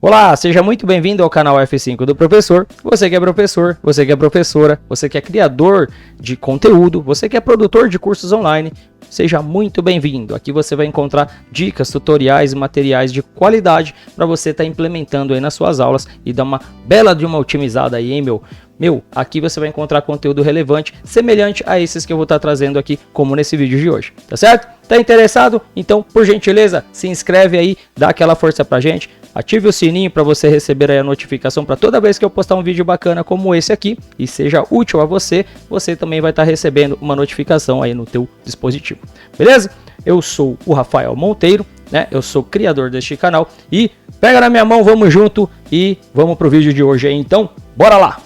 Olá, seja muito bem-vindo ao canal F5 do Professor. Você que é professor, você que é professora, você que é criador de conteúdo, você que é produtor de cursos online, seja muito bem-vindo. Aqui você vai encontrar dicas, tutoriais e materiais de qualidade para você estar implementando aí nas suas aulas e dar uma bela de uma otimizada aí, hein, aqui você vai encontrar conteúdo relevante, semelhante a esses que eu vou estar trazendo aqui, como nesse vídeo de hoje, tá certo? Tá interessado? Então, por gentileza, se inscreve aí, dá aquela força pra gente, ative o sininho para você receber aí a notificação para toda vez que eu postar um vídeo bacana como esse aqui e seja útil a você, você também vai estar recebendo uma notificação aí no teu dispositivo, beleza? Eu sou o Rafael Monteiro, né? Eu sou criador deste canal e pega na minha mão, vamos junto e vamos pro vídeo de hoje aí, então, bora lá!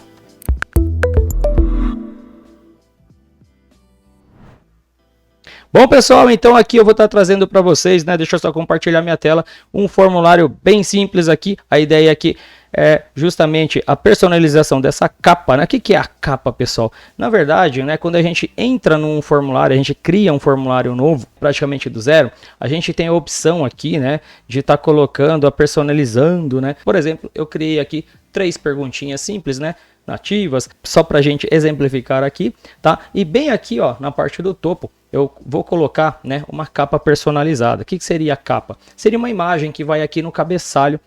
Bom, pessoal, então aqui eu vou estar trazendo para vocês, né, deixa eu só compartilhar minha tela, um formulário bem simples aqui. A ideia aqui é justamente a personalização dessa capa, né? O que é a capa, pessoal? Na verdade, né, quando a gente entra num formulário, a gente cria um formulário novo, praticamente do zero, a gente tem a opção aqui, né, de estar colocando, personalizando, né? Por exemplo, eu criei aqui 3 perguntinhas simples, né, nativas, só para a gente exemplificar aqui, tá? E bem aqui, ó, na parte do topo, eu vou colocar, né, uma capa personalizada. O que seria a capa? Seria uma imagem que vai aqui no cabeçalho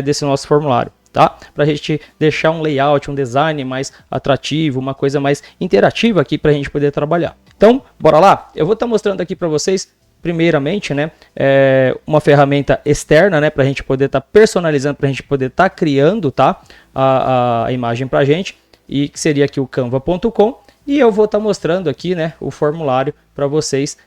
desse nosso formulário, tá? Para a gente deixar um layout, um design mais atrativo, uma coisa mais interativa aqui para a gente poder trabalhar. Então, bora lá? Eu vou estar mostrando aqui para vocês, primeiramente, né, uma ferramenta externa, né, para a gente poder estar personalizando, para a gente poder estar criando, tá, a imagem para a gente, e que seria aqui o canva.com. E eu vou estar mostrando aqui, né, o formulário para vocês,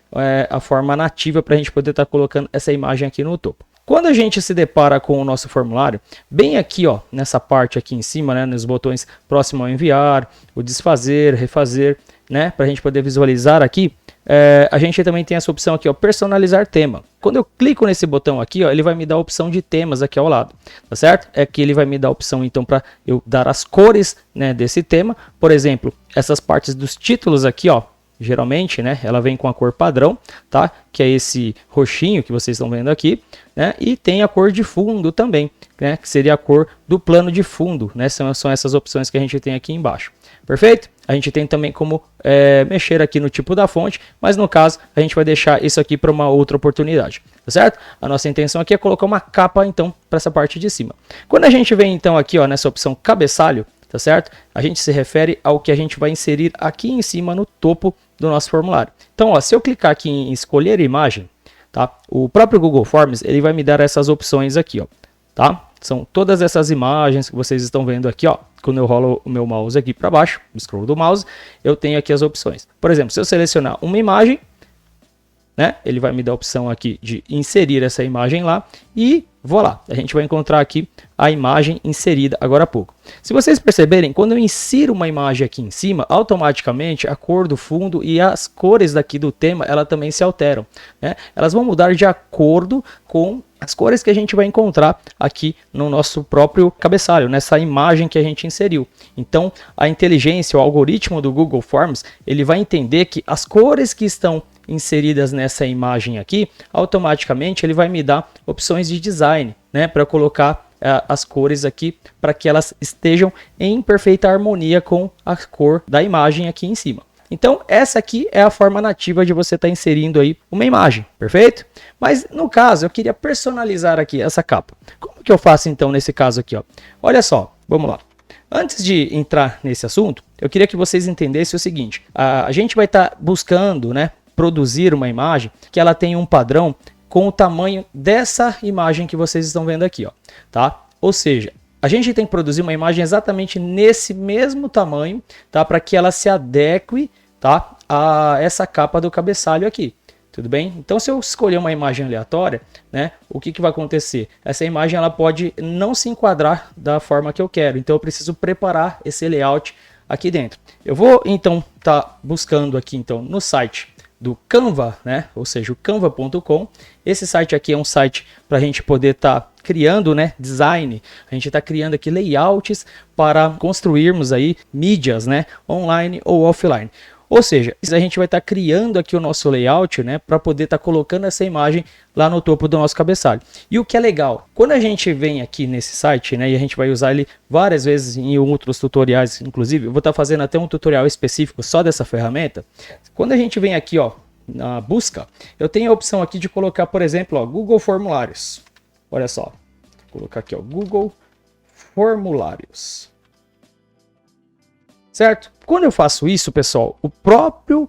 a forma nativa para a gente poder estar colocando essa imagem aqui no topo. Quando a gente se depara com o nosso formulário, bem aqui, ó, nessa parte aqui em cima, né, nos botões próximo ao enviar, o desfazer, refazer, né, para a gente poder visualizar aqui, a gente também tem essa opção aqui, ó, personalizar tema. Quando eu clico nesse botão aqui, ó, ele vai me dar a opção de temas aqui ao lado, tá certo? É que ele vai me dar a opção então para eu dar as cores, né, desse tema. Por exemplo, essas partes dos títulos aqui, ó, geralmente, né, ela vem com a cor padrão, tá? Que é esse roxinho que vocês estão vendo aqui, né? E tem a cor de fundo também, né? Que seria a cor do plano de fundo, né? São essas opções que a gente tem aqui embaixo. Perfeito? A gente tem também como mexer aqui no tipo da fonte, mas no caso a gente vai deixar isso aqui para uma outra oportunidade, tá certo? A nossa intenção aqui é colocar uma capa então para essa parte de cima. Quando a gente vem então aqui, ó, nessa opção cabeçalho, tá certo? A gente se refere ao que a gente vai inserir aqui em cima no topo do nosso formulário. Então, ó, se eu clicar aqui em escolher imagem, tá? O próprio Google Forms ele vai me dar essas opções aqui, ó, tá? São todas essas imagens que vocês estão vendo aqui, ó. Quando eu rolo o meu mouse aqui para baixo, o scroll do mouse, eu tenho aqui as opções. Por exemplo, se eu selecionar uma imagem, né, ele vai me dar a opção aqui de inserir essa imagem lá e vou lá. A gente vai encontrar aqui a imagem inserida agora há pouco. Se vocês perceberem, quando eu insiro uma imagem aqui em cima, automaticamente a cor do fundo e as cores daqui do tema, ela também se alteram, né? Elas vão mudar de acordo com as cores que a gente vai encontrar aqui no nosso próprio cabeçalho, nessa imagem que a gente inseriu. Então, a inteligência, o algoritmo do Google Forms, ele vai entender que as cores que estão inseridas nessa imagem aqui, automaticamente ele vai me dar opções de design, né, para colocar as cores aqui para que elas estejam em perfeita harmonia com a cor da imagem aqui em cima. Então, essa aqui é a forma nativa de você estar inserindo aí uma imagem, perfeito? Mas, no caso, eu queria personalizar aqui essa capa. Como que eu faço, então, nesse caso aqui, ó? Olha só, vamos lá. Antes de entrar nesse assunto, eu queria que vocês entendessem o seguinte. A gente vai estar buscando, né, produzir uma imagem que ela tenha um padrão com o tamanho dessa imagem que vocês estão vendo aqui, ó, tá? Ou seja, a gente tem que produzir uma imagem exatamente nesse mesmo tamanho, tá? Para que ela se adeque, tá, a essa capa do cabeçalho aqui. Tudo bem? Então, se eu escolher uma imagem aleatória, né, o que vai acontecer? Essa imagem ela pode não se enquadrar da forma que eu quero. Então, eu preciso preparar esse layout aqui dentro. Eu vou, então, estar buscando aqui, então, no site do Canva, né? Ou seja, o canva.com. Esse site aqui é um site para a gente poder estar criando, né, design. A gente está criando aqui layouts para construirmos aí mídias, né, online ou offline. Ou seja, a gente vai estar criando aqui o nosso layout, né, para poder estar colocando essa imagem lá no topo do nosso cabeçalho. E o que é legal, quando a gente vem aqui nesse site, né, e a gente vai usar ele várias vezes em outros tutoriais, inclusive, eu vou estar fazendo até um tutorial específico só dessa ferramenta. Quando a gente vem aqui, ó, na busca, eu tenho a opção aqui de colocar, por exemplo, ó, Google Formulários. Olha só, vou colocar aqui, ó, Google Formulários. Certo? Quando eu faço isso, pessoal, o próprio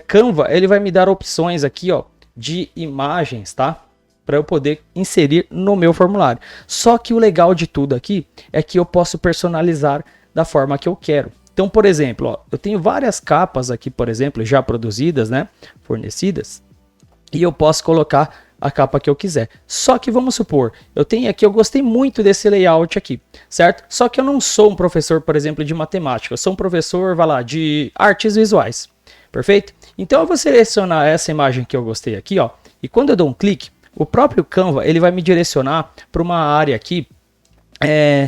Canva, ele vai me dar opções aqui, ó, de imagens, tá? Para eu poder inserir no meu formulário. Só que o legal de tudo aqui é que eu posso personalizar da forma que eu quero. Então, por exemplo, ó, eu tenho várias capas aqui, por exemplo, já produzidas, né, fornecidas, e eu posso colocar a capa que eu quiser. Só que vamos supor, eu tenho aqui, eu gostei muito desse layout aqui, certo? Só que eu não sou um professor, por exemplo, de matemática, eu sou um professor, vai lá, de artes visuais, perfeito? Então eu vou selecionar essa imagem que eu gostei aqui, ó, e quando eu dou um clique, o próprio Canva, ele vai me direcionar para uma área aqui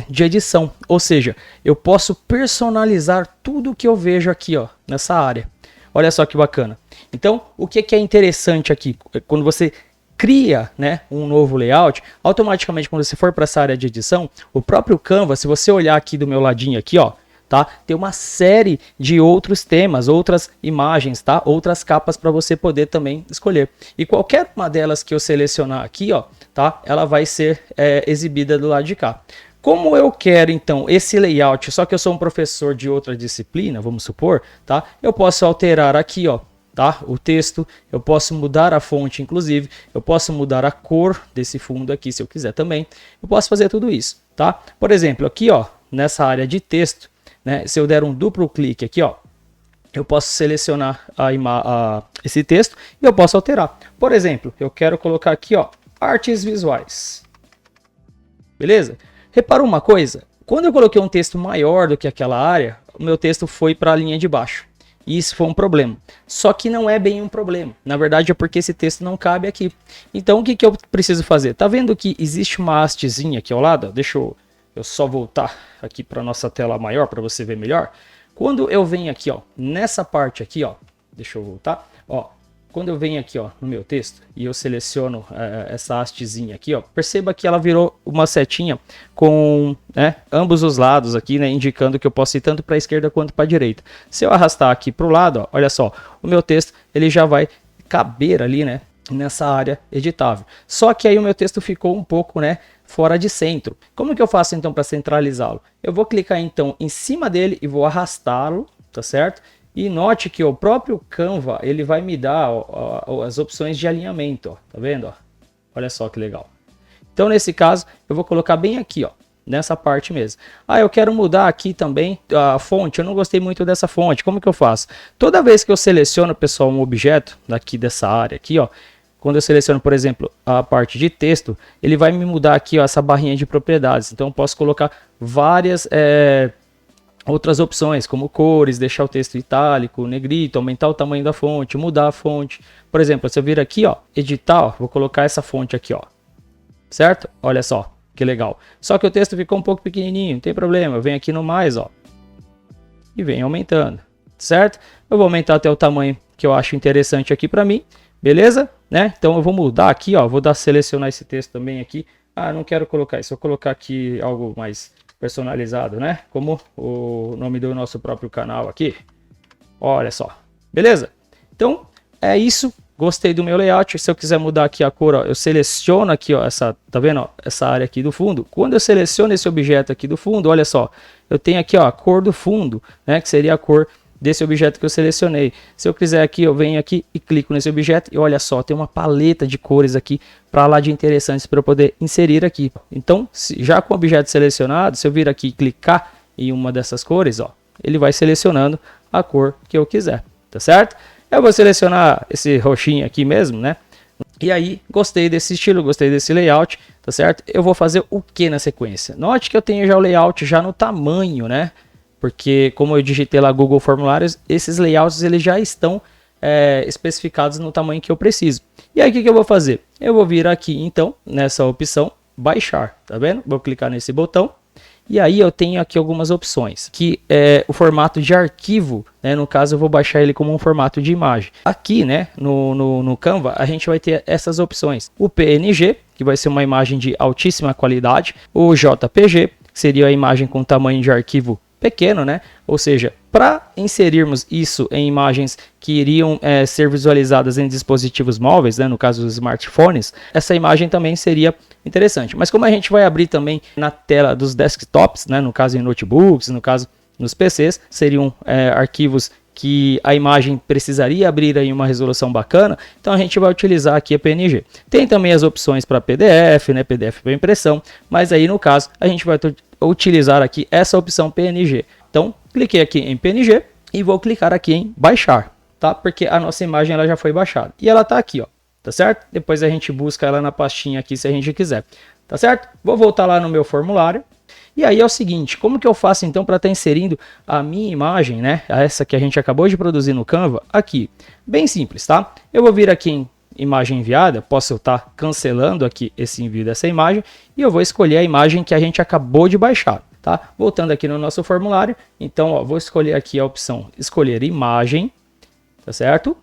de edição, ou seja, eu posso personalizar tudo que eu vejo aqui, ó, nessa área. Olha só que bacana. Então, o que é interessante aqui, quando você cria, né, um novo layout, automaticamente quando você for para essa área de edição, o próprio Canva, se você olhar aqui do meu ladinho aqui, ó, tá, tem uma série de outros temas, outras imagens, tá, outras capas para você poder também escolher. E qualquer uma delas que eu selecionar aqui, ó, tá, ela vai ser exibida do lado de cá. Como eu quero, então, esse layout, só que eu sou um professor de outra disciplina, vamos supor, tá, eu posso alterar aqui, ó, tá? O texto, eu posso mudar a fonte, inclusive, eu posso mudar a cor desse fundo aqui, se eu quiser também, eu posso fazer tudo isso, tá? Por exemplo, aqui, ó, nessa área de texto, né, se eu der um duplo clique aqui, ó, eu posso selecionar esse texto e eu posso alterar. Por exemplo, eu quero colocar aqui, ó, artes visuais, beleza? Reparou uma coisa? Quando eu coloquei um texto maior do que aquela área, o meu texto foi para a linha de baixo. E isso foi um problema. Só que não é bem um problema. Na verdade é porque esse texto não cabe aqui. Então o que eu preciso fazer? Tá vendo que existe uma hastezinha aqui ao lado? Deixa eu só voltar aqui para nossa tela maior para você ver melhor. Quando eu venho aqui, ó, nessa parte aqui, ó, deixa eu voltar, ó. Quando eu venho aqui, ó, no meu texto e eu seleciono essa hastezinha aqui, ó, perceba que ela virou uma setinha com, né, ambos os lados aqui, né, indicando que eu posso ir tanto para a esquerda quanto para a direita. Se eu arrastar aqui para o lado, ó, olha só, o meu texto ele já vai caber ali, né, nessa área editável. Só que aí o meu texto ficou um pouco, né, fora de centro. Como que eu faço então para centralizá-lo? Eu vou clicar então em cima dele e vou arrastá-lo, tá certo? E note que o próprio Canva, ele vai me dar as opções de alinhamento, ó, tá vendo? Ó? Olha só que legal. Então, nesse caso, eu vou colocar bem aqui, ó, nessa parte mesmo. Ah, eu quero mudar aqui também a fonte, eu não gostei muito dessa fonte, como que eu faço? Toda vez que eu seleciono, pessoal, um objeto daqui dessa área aqui, ó, quando eu seleciono, por exemplo, a parte de texto, ele vai me mudar aqui, ó, essa barrinha de propriedades. Então, eu posso colocar várias outras opções, como cores, deixar o texto itálico, negrito, aumentar o tamanho da fonte, mudar a fonte. Por exemplo, se eu vir aqui, ó, editar, ó, vou colocar essa fonte aqui, ó, certo? Olha só, que legal. Só que o texto ficou um pouco pequenininho, não tem problema, eu venho aqui no mais, ó, e venho aumentando, certo? Eu vou aumentar até o tamanho que eu acho interessante aqui para mim, beleza? Né? Então eu vou mudar aqui, ó, vou selecionar esse texto também aqui. Ah, não quero colocar isso, vou colocar aqui algo mais personalizado, né? Como o nome do nosso próprio canal aqui. Olha só, beleza? Então é isso. Gostei do meu layout. Se eu quiser mudar aqui a cor, ó, eu seleciono aqui, ó, tá vendo? Ó, essa área aqui do fundo. Quando eu seleciono esse objeto aqui do fundo, olha só, eu tenho aqui, ó, a cor do fundo, né? Que seria a cor desse objeto que eu selecionei. Se eu quiser aqui, eu venho aqui e clico nesse objeto e olha só, tem uma paleta de cores aqui para lá de interessantes para eu poder inserir aqui. Então, já com o objeto selecionado, se eu vir aqui e clicar em uma dessas cores, ó, ele vai selecionando a cor que eu quiser, tá certo? Eu vou selecionar esse roxinho aqui mesmo, né? E aí, gostei desse estilo, gostei desse layout, tá certo? Eu vou fazer o que na sequência? Note que eu tenho já o layout já no tamanho, né? Porque como eu digitei lá Google Formulários, esses layouts eles já estão especificados no tamanho que eu preciso. E aí o que eu vou fazer? Eu vou vir aqui então nessa opção baixar, tá vendo? Vou clicar nesse botão E aí eu tenho aqui algumas opções, que é o formato de arquivo, né? No caso eu vou baixar ele como um formato de imagem. Aqui, né, no Canva, a gente vai ter essas opções. O PNG, que vai ser uma imagem de altíssima qualidade. O JPG, que seria a imagem com tamanho de arquivo pequeno, né? Ou seja, para inserirmos isso em imagens que iriam ser visualizadas em dispositivos móveis, né? No caso dos smartphones, essa imagem também seria interessante. Mas como a gente vai abrir também na tela dos desktops, né? No caso em notebooks, no caso nos PCs, seriam arquivos que a imagem precisaria abrir em uma resolução bacana, então a gente vai utilizar aqui a PNG. Tem também as opções para PDF, né, PDF para impressão, mas aí no caso a gente vai utilizar aqui essa opção PNG. Então cliquei aqui em PNG e vou clicar aqui em baixar, tá? Porque a nossa imagem ela já foi baixada e ela tá aqui, ó, tá certo? Depois a gente busca ela na pastinha aqui se a gente quiser, tá certo? Vou voltar lá no meu formulário. E aí é o seguinte, como que eu faço então para estar inserindo a minha imagem, né, essa que a gente acabou de produzir no Canva, aqui? Bem simples, tá? Eu vou vir aqui em imagem enviada, posso estar cancelando aqui esse envio dessa imagem e eu vou escolher a imagem que a gente acabou de baixar, tá? Voltando aqui no nosso formulário, então ó, vou escolher aqui a opção escolher imagem, tá certo?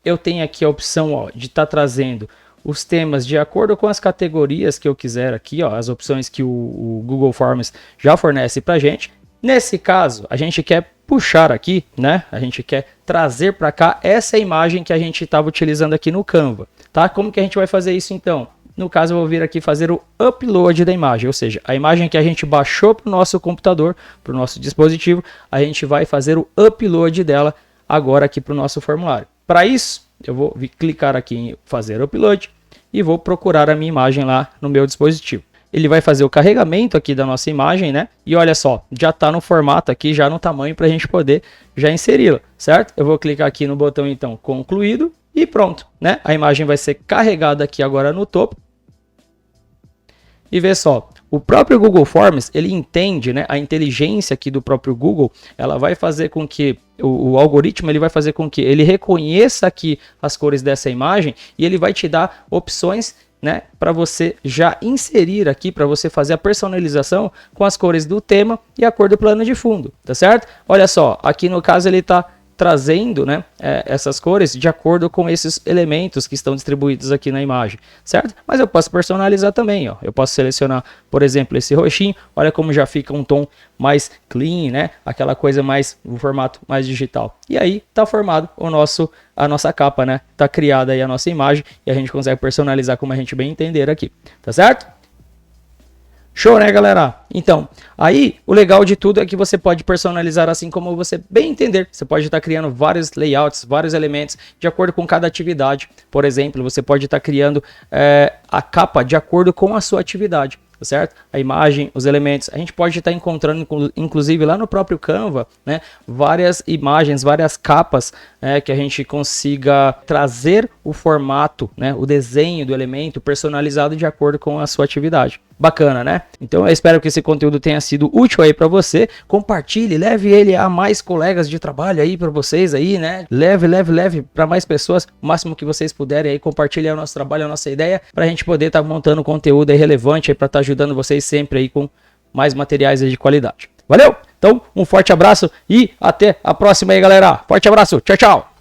Eu tenho aqui a opção ó, de estar trazendo os temas de acordo com as categorias que eu quiser aqui, ó, as opções que o Google Forms já fornece para a gente. Nesse caso, a gente quer puxar aqui, né? A gente quer trazer para cá essa imagem que a gente estava utilizando aqui no Canva, tá? Como que a gente vai fazer isso então? No caso, eu vou vir aqui fazer o upload da imagem, ou seja, a imagem que a gente baixou para o nosso computador, para o nosso dispositivo, a gente vai fazer o upload dela agora aqui para o nosso formulário. Para isso, eu vou clicar aqui em fazer upload e vou procurar a minha imagem lá no meu dispositivo. Ele vai fazer o carregamento aqui da nossa imagem, né? E olha só, já está no formato aqui, já no tamanho para a gente poder já inseri-la, certo? Eu vou clicar aqui no botão então concluído e pronto, né? A imagem vai ser carregada aqui agora no topo. E vê só, o próprio Google Forms, ele entende, né, a inteligência aqui do próprio Google, ela vai fazer com que, o algoritmo ele vai fazer com que ele reconheça aqui as cores dessa imagem e ele vai te dar opções, né, para você já inserir aqui, para você fazer a personalização com as cores do tema e a cor do plano de fundo, tá certo? Olha só, aqui no caso ele está trazendo, né, essas cores de acordo com esses elementos que estão distribuídos aqui na imagem, certo? Mas eu posso personalizar também, ó. Eu posso selecionar, por exemplo, esse roxinho, olha como já fica um tom mais clean, né? Aquela coisa mais, o formato mais digital. E aí tá formado a nossa capa, né? Tá criada aí a nossa imagem e a gente consegue personalizar como a gente bem entender aqui, tá certo? Show, né, galera? Então, aí o legal de tudo é que você pode personalizar assim como você bem entender. Você pode estar criando vários layouts, vários elementos de acordo com cada atividade. Por exemplo, você pode estar criando a capa de acordo com a sua atividade, certo? A imagem, os elementos. A gente pode estar encontrando, inclusive lá no próprio Canva, né, várias imagens, várias capas, que a gente consiga trazer o formato, né, o desenho do elemento personalizado de acordo com a sua atividade. Bacana, né? Então eu espero que esse conteúdo tenha sido útil aí para você. Compartilhe, leve ele a mais colegas de trabalho aí para vocês aí, né? Leve para mais pessoas, o máximo que vocês puderem aí. Compartilhe aí o nosso trabalho, a nossa ideia, para a gente poder estar montando conteúdo aí relevante aí para estar ajudando vocês sempre aí com mais materiais aí de qualidade. Valeu? Então, um forte abraço e até a próxima aí, galera. Forte abraço. Tchau, tchau.